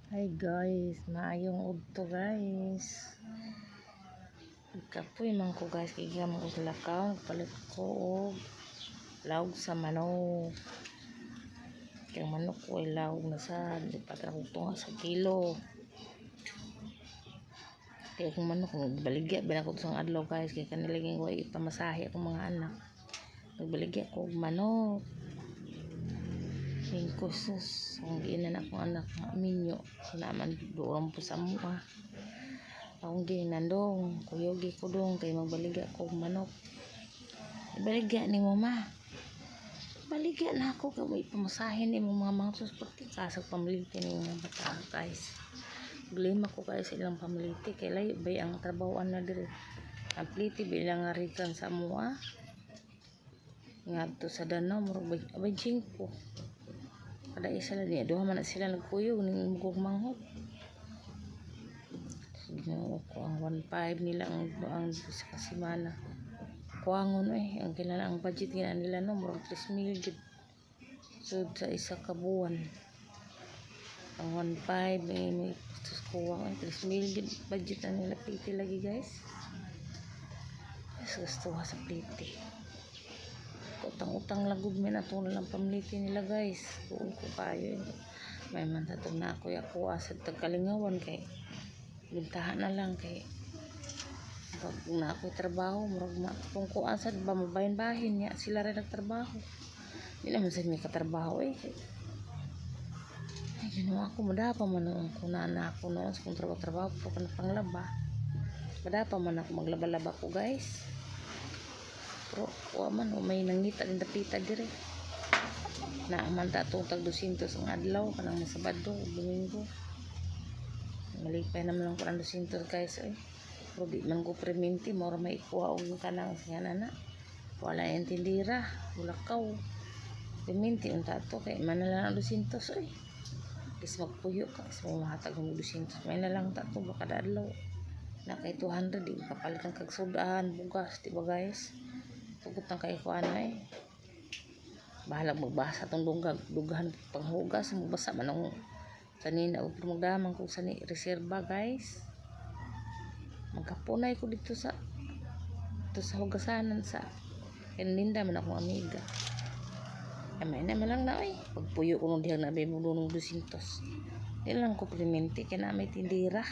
Hi guys, maayong udto guys. Kapoy man ko guys, kaya man ko sa lakaw, palit ko og lawg sa manok. Kaya manok ko ay lawg na sa, di pa tunga sa kilo. Kaya kung manok, nagbaligya, binakot sa adlaw guys, kaya kanilaging ko ay ipamasahe akong mga anak. Nagbaligya ko og manok. Yung kusus, kung giinan akong anak nga minyo, naman doon po sa mua. Akong giinan dong, kuyogi ko dong, kay magbaligya ko og manok. Baligya ni mo ma. Baligya na ako, kaya may pamasahin ni mo mga suspati. Kasag pamiliti ni mga bata guys. Lima ko guys ilang pamiliti, kay layo bay ang trabahoan na dire. Ang pliti bilang ngarikan sa mua. Ngadto sa Danau, murag bay 5. Kada isa lang niya, duha man na sila nagkuyog ning mugog manghod. Ginoo ko ang 1.5 nila ang sa kasimana. Kuangon ang kilala ang budget nga nila no, murag 3,000 gid. So sa isa ka buwan. Ang 1.5 may kuwang 3,000 gid budget na nila pliti lagi guys. Gusto sa pliti. Utang-utang lagod men ato na lang pamiliti nila guys. Tuon ko kayo. May man tatong na ako sa Tagkalingawan kay bintahan na lang kay pag na ako trabaho murag kung kuan sad ba mabahin-bahin niya sila rin nagtrabaho. Di naman sa may katrabaho ay ginawa ko madapa man noon kung na ako noon sa kung trabaho po ka na panglaba. Madapa man ako maglaba-laba ko guys. Pero man may nangita din dapita dire na man tatong tag 200 ang adlaw kanang Sabado Domingo malipay naman lang ko ang 200 guys pero di man ko preminti mora may ikuha og kanang nga na wala yung tindira bulakaw preminti unta to kay man na lang ang 200 kis magpuyo ka kis may mahatag ng 200 may na lang tato baka adlaw na kay 200 di kapalitan kag sudahan bugas di ba guys tugot ng kaikuan bahala magbasa itong dugahan panghugas magbasa man ang sanina o magdaman kung sani reserva guys magkapunay ko dito sa hugasanan sa kaninda man akong amiga ay may naman lang na pagpuyo ko nung dihang nabay mo doon ng 200 di lang ko primente kaya na may tindira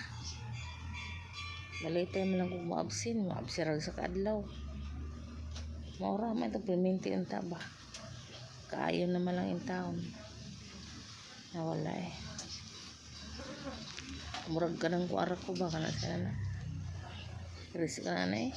balitay man lang kung maabsin sa kaadlaw maura man ito primente unta ba kaayon naman lang in town nawala murag ka ng kuara ko ba kana sana risk ka na